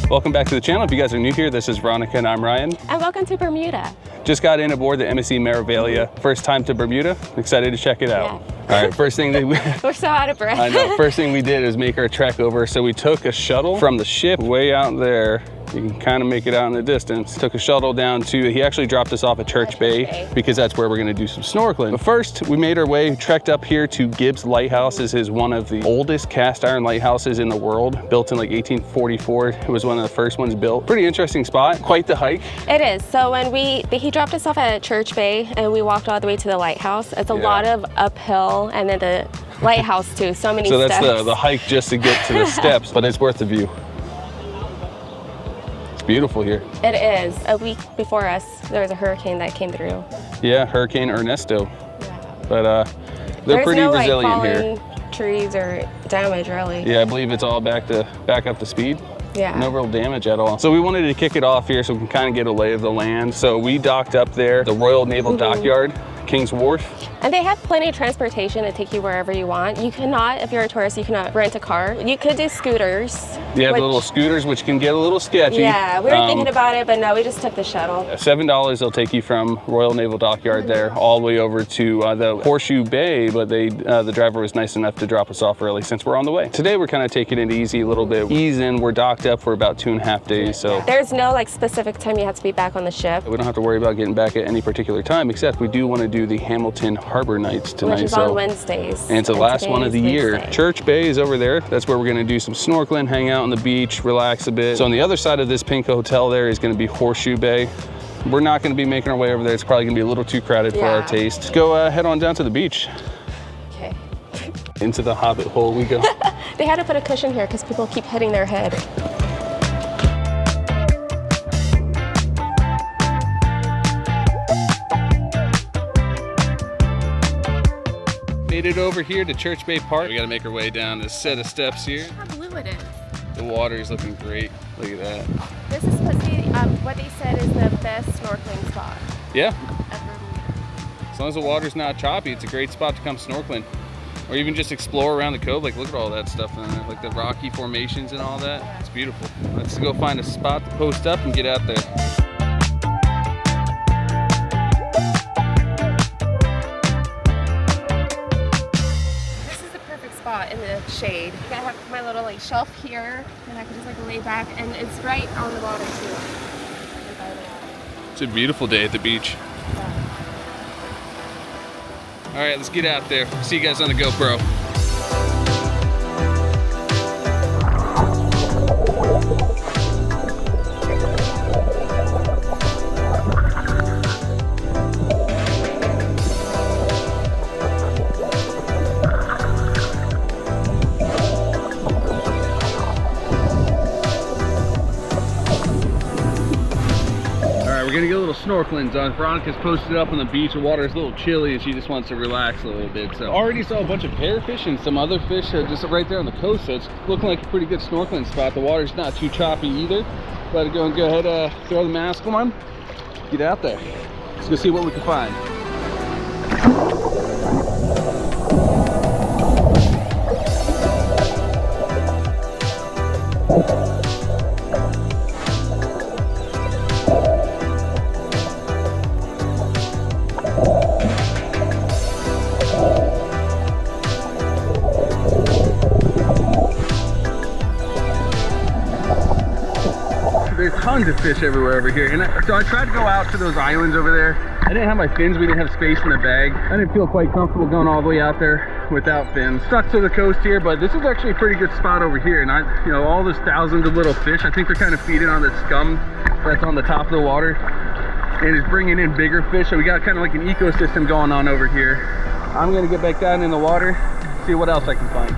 Welcome back to the channel. If you guys are new here, this is Veronica and I'm Ryan. And welcome to Bermuda. Just got in aboard the MSC Meraviglia. First time to Bermuda. Excited to check it out. Yeah. All right, first thing that we're so out of breath. I know. First thing we did is make our trek over. So we took a shuttle from the ship way out there. You can kind of make it out in the distance. Took a shuttle down to, he actually dropped us off at Church Bay because that's where we're gonna do some snorkeling. But first, we made our way, trekked up here to Gibbs Lighthouse. This is one of the oldest cast iron lighthouses in the world, built in like 1844. It was one of the first ones built. Pretty interesting spot, quite the hike. It is. So when he dropped us off at Church Bay and we walked all the way to the lighthouse, it's a lot of uphill, and then the lighthouse too, so many steps. So that's the hike just to get to the steps, but it's worth the view. Beautiful here. It is. A week before us, there was a hurricane that came through. Yeah, Hurricane Ernesto. Yeah. But they're pretty resilient here. Trees or damage, really. Yeah, I believe it's all back up to speed. Yeah. No real damage at all. So we wanted to kick it off here so we can kind of get a lay of the land. So we docked up there, the Royal Naval Dockyard, King's Wharf. And they have plenty of transportation to take you wherever you want. You cannot, if you're a tourist, you cannot rent a car. You could do scooters. Yeah, the little scooters, which can get a little sketchy. Yeah, we were thinking about it, but no, we just took the shuttle. $7, they'll take you from Royal Naval Dockyard there all the way over to the Horseshoe Bay, but the driver was nice enough to drop us off early since we're on the way. Today, we're kind of taking it easy a little bit. Ease in, we're docked up for about 2.5 days, so. There's no like specific time you have to be back on the ship. We don't have to worry about getting back at any particular time, except we do want to do the Hamilton Harbor Nights tonight. Which is on Wednesdays. And it's the last one of the year. Church Bay is over there. That's where we're gonna do some snorkeling, hang out on the beach, relax a bit. So on the other side of this pink hotel there is gonna be Horseshoe Bay. We're not gonna be making our way over there. It's probably gonna be a little too crowded for our taste. Let's go head on down to the beach. Okay. Into the hobbit hole we go. They had to put a cushion here because people keep hitting their head. Made it over here to Church Bay Park. We gotta make our way down this set of steps here. Look how blue it is. The water is looking great. Look at that. This is supposed to be what they said is the best snorkeling spot. Yeah. As long as the water's not choppy, it's a great spot to come snorkeling. Or even just explore around the cove. Like, look at all that stuff in there. Like the rocky formations and all that. It's beautiful. Let's go find a spot to post up and get out there. In the shade. I have my little like shelf here and I can just like lay back, and it's right on the water too. It's a beautiful day at the beach. Yeah. All right, let's get out there. See you guys on the GoPro. We're gonna get a little snorkeling done. Veronica's posted up on the beach. The water is a little chilly and she just wants to relax a little bit. So already saw a bunch of parrotfish and some other fish just right there on the coast. So it's looking like a pretty good snorkeling spot. The water's not too choppy either. But go ahead, throw the mask on. Get out there. Let's go see what we can find. There's tons of fish everywhere over here, and so I tried to go out to those islands over there. I didn't have my fins, we didn't have space in the bag. I didn't feel quite comfortable going all the way out there without fins. Stuck to the coast here, but this is actually a pretty good spot over here, and all those thousands of little fish, I think they're kind of feeding on the scum that's on the top of the water, and it's bringing in bigger fish, so we got kind of like an ecosystem going on over here. I'm gonna get back down in the water, see what else I can find.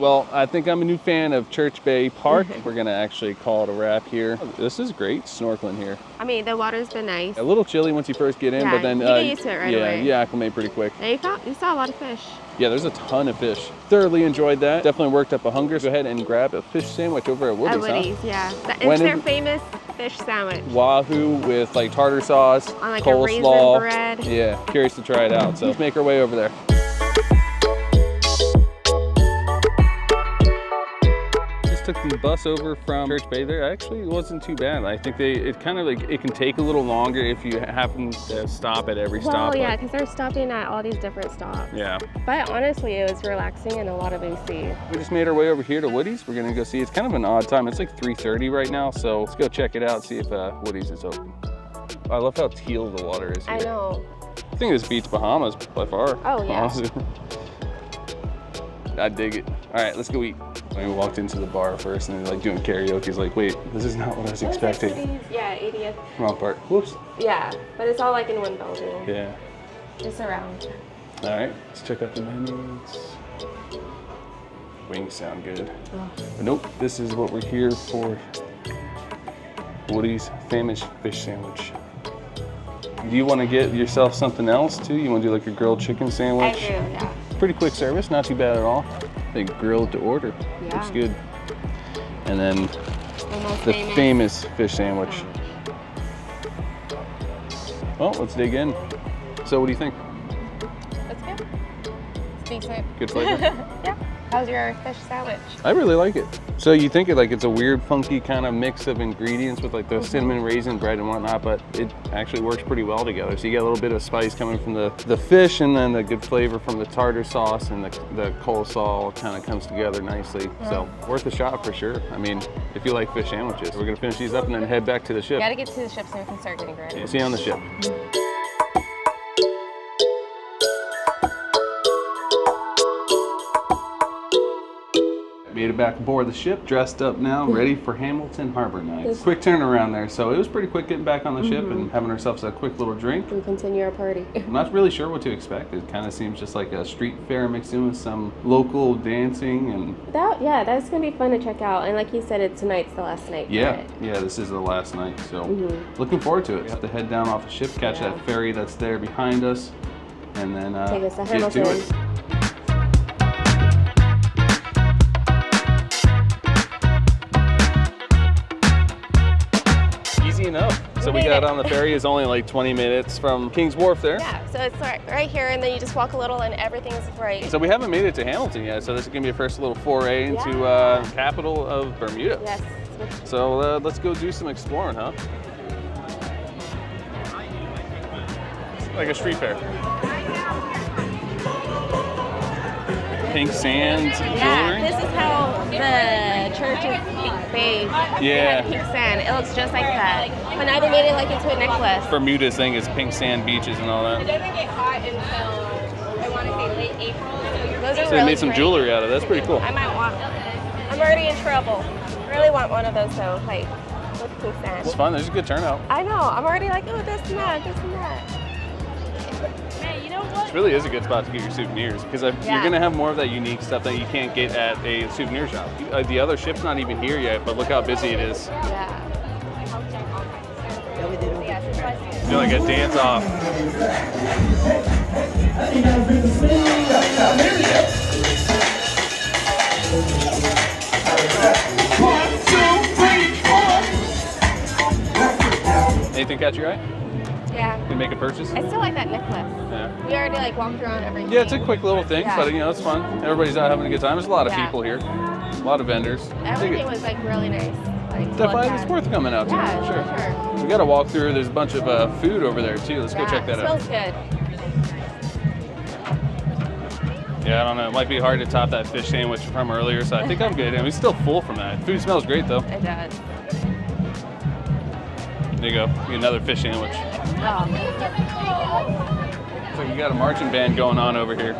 Well, I think I'm a new fan of Church Bay Park. We're gonna actually call it a wrap here. This is great snorkeling here. I mean, the water's been nice. A little chilly once you first get in, Yeah, but then you get used to it right away. Yeah, you acclimate pretty quick. And you saw a lot of fish. Yeah, there's a ton of fish. Thoroughly enjoyed that. Definitely worked up a hunger. Go ahead and grab a fish sandwich over at Woody's. At Woody's, huh? yeah. It's their famous fish sandwich. Wahoo with like tartar sauce, on like coleslaw. a raisin bread. Yeah, curious to try it out. So let's make our way over there. Took the bus over from Church Bay there. Actually, it wasn't too bad. I think it kind of like, it can take a little longer if you happen to stop at every stop. Well, yeah, because they're stopping at all these different stops. Yeah. But honestly, it was relaxing and a lot of AC. We just made our way over here to Woody's. We're gonna go see. It's kind of an odd time. It's like 3:30 right now, so let's go check it out, see if Woody's is open. I love how teal the water is here. I know. I think this beats Bahamas by far. Oh, yeah. I dig it. All right, let's go eat. We walked into the bar first and they're like doing karaoke. It's like, wait, this is not what I was expecting. Yeah, 80th. Wrong part. Whoops. Yeah, but it's all like in one building. Yeah. Just around. All right, let's check out the menus. Wings sound good. Oh. But nope, this is what we're here for. Woody's famous fish sandwich. Do you want to get yourself something else too? You want to do like a grilled chicken sandwich? I do, yeah. Pretty quick service, not too bad at all. I think grilled to order. Yeah. Looks good. And then the famous fish sandwich. Well, let's dig in. So what do you think? That's good. It's decent. Good flavor? Yeah. How's your fish sandwich? I really like it. So you think it like it's a weird, funky kind of mix of ingredients with like the cinnamon raisin bread and whatnot, but it actually works pretty well together. So you get a little bit of spice coming from the fish, and then the good flavor from the tartar sauce, and the coleslaw kind of comes together nicely. So worth a shot for sure. I mean, if you like fish sandwiches. We're gonna finish these up and then head back to the ship. Gotta get to the ship so we can start getting ready. See you on the ship. Made it back aboard the ship, dressed up now, ready for Hamilton Harbor night. Quick turnaround there, so it was pretty quick getting back on the ship and having ourselves a quick little drink. We continue our party. I'm not really sure what to expect. It kind of seems just like a street fair mixed in with some local dancing and... That's gonna be fun to check out. And like you said, tonight's the last night. Yeah, this is the last night, so looking forward to it. We have to head down off the ship, catch that ferry that's there behind us, and then take us to get Hamilton. to it. Enough. So we got on the ferry. Is only like 20 minutes from King's Wharf there. Yeah, so it's right here, and then you just walk a little and everything's right. So we haven't made it to Hamilton yet, so this is gonna be a first little foray into capital of Bermuda. Yes. So let's go do some exploring, huh? Like a street fair. Pink sand jewelry. Yeah, this is how the church is bathed. Yeah. Pink sand. It looks just like that. But now they made it like into a necklace. Bermuda's thing is pink sand beaches and all that. It doesn't get hot until, I want to say, late April. So they made some jewelry out of it. That's pretty cool. I might want one. I'm already in trouble. I really want one of those though, like with pink sand. It's fun. There's a good turnout. I know. I'm already like, oh, this and that, this and that. Hey, you know what? This really is a good spot to get your souvenirs because you're going to have more of that unique stuff that you can't get at a souvenir shop. The other ship's not even here yet, but look how busy it is. Yeah. Doing like a dance off. Anything catch your eye? Yeah. Can you make a purchase? I still like that necklace. Yeah. We already like walked around everything. Yeah, it's a quick little thing, but you know, it's fun. Everybody's out having a good time. There's a lot of people here. A lot of vendors. Everything was like really nice. Like, definitely, it's worth coming out to. Yeah, sure. We got to walk through. There's a bunch of food over there too. Let's go check that out. It smells good. Yeah, I don't know. It might be hard to top that fish sandwich from earlier, so I think I'm good. And we're still full from that. Food smells great though. It does. There you go. Get another fish sandwich. Oh. So you got a marching band going on over here.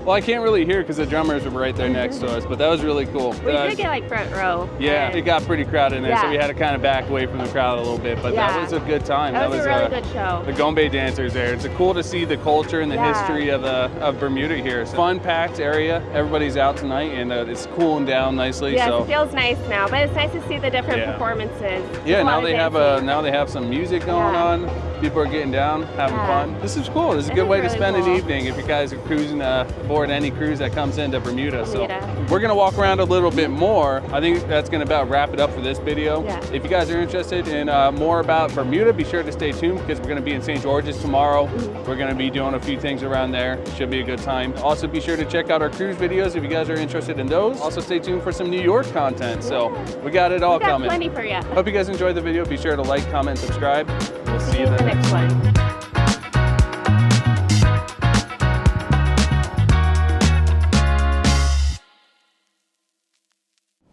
Well, I can't really hear because the drummers were right there next to us, but that was really cool. We did get like front row. Yeah, it got pretty crowded in there, so Yeah. we had to kind of back away from the crowd a little bit, but that was a good time. That was a really good show. The Gombey Dancers there. It's cool to see the culture and the history of Bermuda here. It's a fun, packed area. Everybody's out tonight, and it's cooling down nicely. Yes, so. it feels nice now, but it's nice to see the different performances. Yeah, now they have some music going on. People are getting down, having fun. This is cool. This is a good way to spend an evening if you guys are cruising aboard any cruise that comes into Bermuda. So we're gonna walk around a little bit more. I think that's gonna about wrap it up for this video. Yeah. If you guys are interested in more about Bermuda, be sure to stay tuned because we're gonna be in St. George's tomorrow. We're gonna be doing a few things around there. Should be a good time. Also, be sure to check out our cruise videos if you guys are interested in those. Also, stay tuned for some New York content. So we got it all coming. Plenty for you. Hope you guys enjoyed the video. Be sure to like, comment, subscribe. We'll see you in the next one.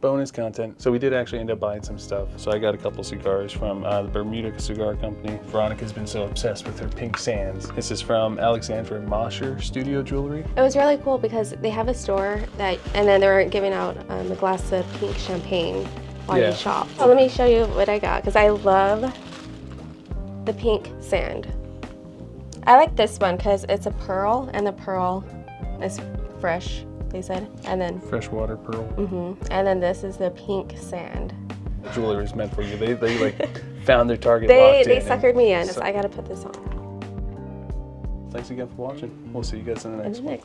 Bonus content. So we did actually end up buying some stuff. So I got a couple cigars from the Bermuda Cigar Company. Veronica's been so obsessed with her pink sands. This is from Alexandra Mosher Studio Jewelry. It was really cool because they have a store and then they were giving out a glass of pink champagne while you shop. So let me show you what I got because I love the pink sand. I like this one because it's a pearl and the pearl is fresh, they said. And then freshwater pearl. And then this is the pink sand. Jewelry is meant for you. They like found their target. They suckered me in, so I gotta put this on. Thanks again for watching. We'll see you guys in the next one.